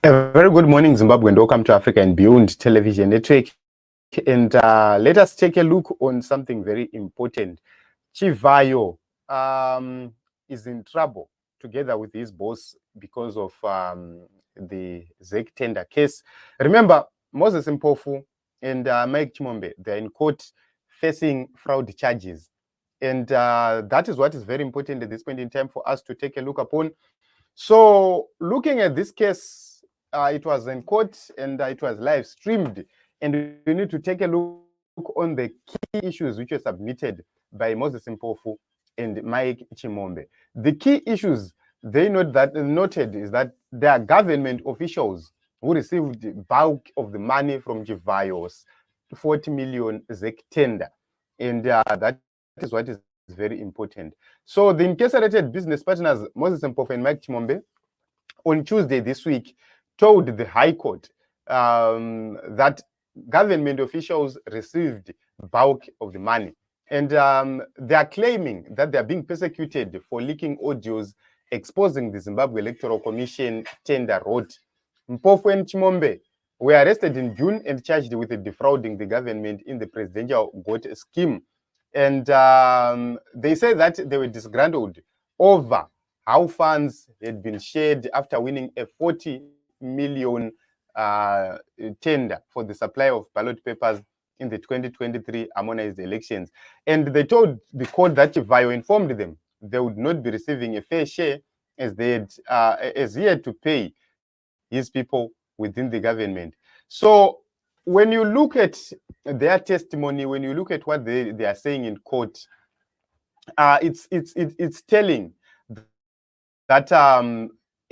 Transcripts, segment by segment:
A very good morning, Zimbabwe, and welcome to Africa and Beyond Television Network. And let us take a look on something very important. Chichayo is in trouble together with his boss because of the ZEC tender case. Remember, Moses Mpofu and Mike Chimombe, they're in court facing fraud charges. And that is what is very important at this point in time for us to take a look upon. So looking at this case, it was in court and it was live streamed. And we need to take a look on the key issues which were submitted by Moses Mpofu and Mike Chimombe. The key issues they noted is that there are government officials who received the bulk of the money from Chichayo's 40 million ZEC tender. And that is what is very important. So the incarcerated business partners, Moses Mpofu and Mike Chimombe, on Tuesday this week, told the High Court that government officials received bulk of the money. And they are claiming that they are being persecuted for leaking audios exposing the Zimbabwe Electoral Commission tender rot. Mpofu and Chimombe were arrested in June and charged with defrauding the government in the presidential GOAT scheme. And they say that they were disgruntled over how funds had been shared after winning a 40 million tender for the supply of ballot papers in the 2023 harmonized elections. And they told the court that Chichayo informed them they would not be receiving a fair share as they had as he had to pay his people within the government. So when you look at their testimony, when you look at what they are saying in court, it's telling that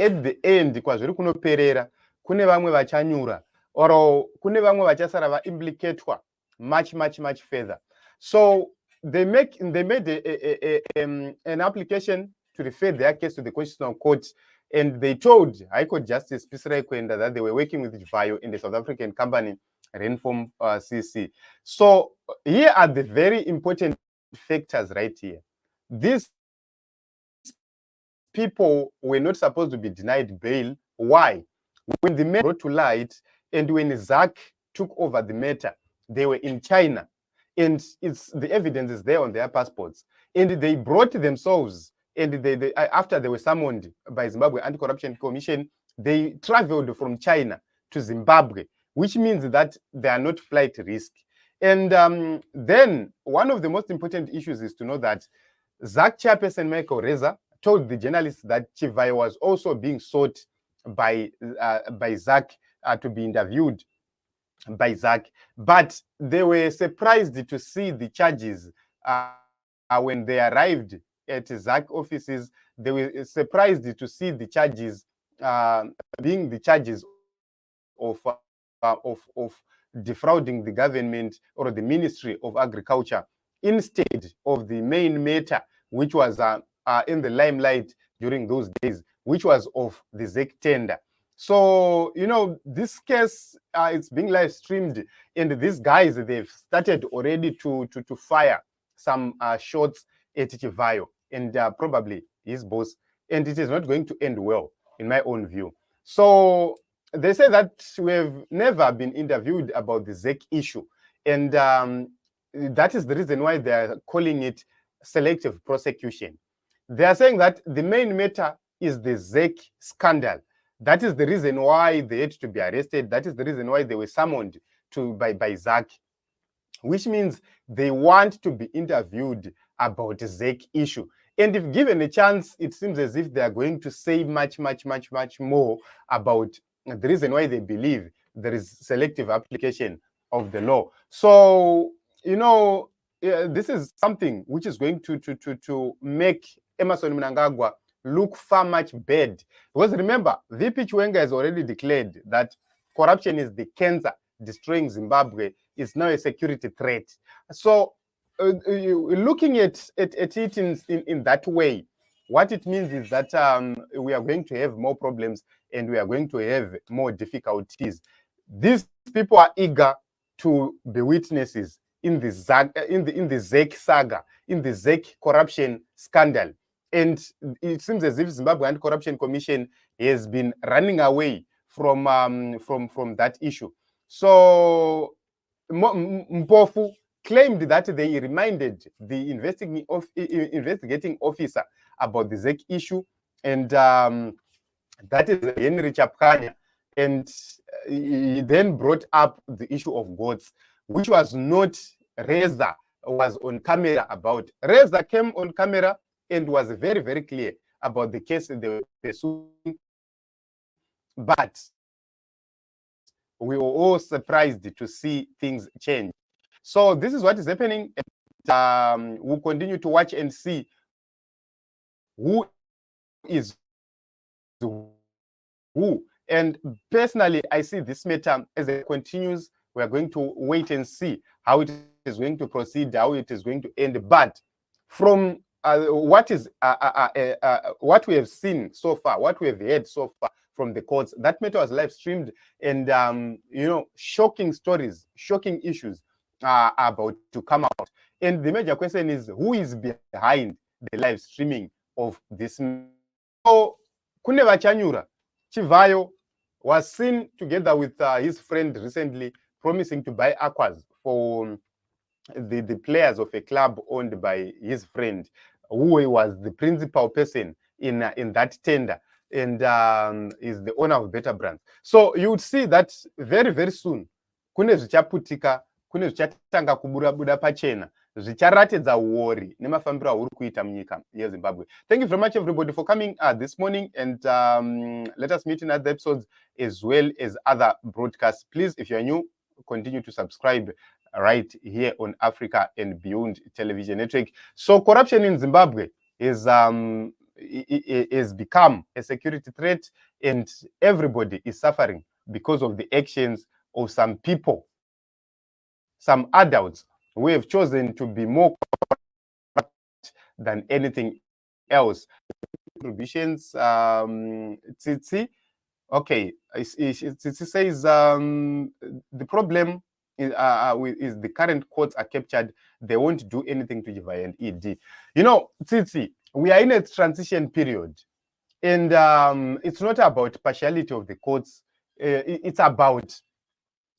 at the end kwazviri kunoperera kune vamwe vachanyura or kune vamwe vachasara vaimplicatwa much further. So they made an application to refer their case to the Constitutional Court, and they told High Court Justice Pisrai Kwenda that they were working with Chichayo in the South African company Rainform CC. So here are the very important factors right here. These people were not supposed to be denied bail. Why? When the matter brought to light and when ZAC took over the matter, they were in China, and the evidence is there on their passports. And they brought themselves, and they after they were summoned by Zimbabwe Anti-Corruption Commission, they traveled from China to Zimbabwe, which means that they are not flight risk. And then one of the most important issues is to know that ZAC chairperson Michael Reza told the journalists that Chichayo was also being sought by ZAC to be interviewed by ZAC, but they were surprised to see the charges when they arrived at ZAC offices. They were surprised to see the charges being the charges of defrauding the government or the Ministry of Agriculture instead of the main matter, which was in the limelight during those days, which was of the ZEC tender. So, you know, this case, it's being live streamed, and these guys, they've started already to fire some shots at Chichayo and probably his boss, and it is not going to end well, in my own view. So they say that we have never been interviewed about the ZEC issue, and that is the reason why they are calling it selective prosecution. They are saying that the main matter is the ZEC scandal. That is the reason why they had to be arrested. That is the reason why they were summoned by ZAC, which means they want to be interviewed about the ZEC issue. And if given a chance, it seems as if they are going to say much more about the reason why they believe there is selective application of the law. So, you know, this is something which is going to make Emmerson Mnangagwa look far much bad. Because remember, VP Chiwenga has already declared that corruption is the cancer destroying Zimbabwe, is now a security threat. So looking at it in that way, what it means is that we are going to have more problems and we are going to have more difficulties. These people are eager to be witnesses in the ZEC saga, in the ZEC corruption scandal. And it seems as if Zimbabwe Anti-Corruption Commission has been running away from that issue. So Mpofu claimed that they reminded the investigating officer about the ZEC issue, and that is Henry Chapkanya, and he then brought up the issue of goats, which was not Reza was on camera about. Reza came on camera and was very, very clear about the case they were pursuing, but we were all surprised to see things change. So this is what is happening, and we'll continue to watch and see who is who. And personally, I see this matter as it continues. We are going to wait and see how it is going to proceed, how it is going to end. But from what we have seen so far, what we have heard so far from the courts, that matter was live streamed, and shocking stories, shocking issues are about to come out. And the major question is, who is behind the live streaming of this? So kune vachanyura, Chichayo was seen together with his friend recently, promising to buy aquas for the players of a club owned by his friend, who was the principal person in that tender, and is the owner of Better Brands. So you would see that very, very soon, kune zvichaputika, kune zvichatanga kubura pachena, zvicharatidza uori nemafambiro ahuri kuita munyika yeZimbabwe. Thank you very much, everybody, for coming this morning, and let us meet in other episodes as well as other broadcasts. Please, if you are new, continue to subscribe right here on Africa and Beyond Television Network. So corruption in Zimbabwe is become a security threat, and everybody is suffering because of the actions of some people, some adults who have chosen to be more corrupt than anything else. Contributions, e.t.c. Okay, it says the problem is the current courts are captured. They won't do anything to Chichayo and ED. You know, e.t.c, we are in a transition period, and it's not about partiality of the courts. It's about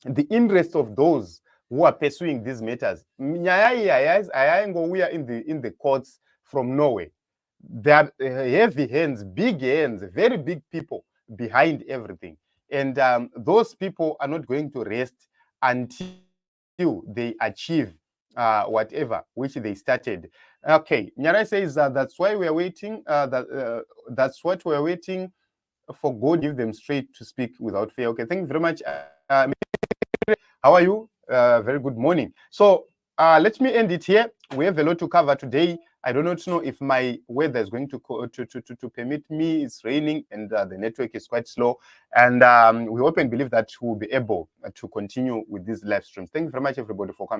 the interest of those who are pursuing these matters. We are in the courts from Norway. There are heavy hands, very big people behind everything. And those people are not going to rest until they achieve whatever which they started. Okay, Nyarai says that's why we are waiting. That's what we are waiting for. God give them straight to speak without fear. Okay, thank you very much. How are you? Very good morning. So let me end it here. We have a lot to cover today. I do not know if my weather is going to permit me. It's raining and the network is quite slow. And we hope and believe that we'll be able to continue with these live streams. Thank you very much, everybody, for coming.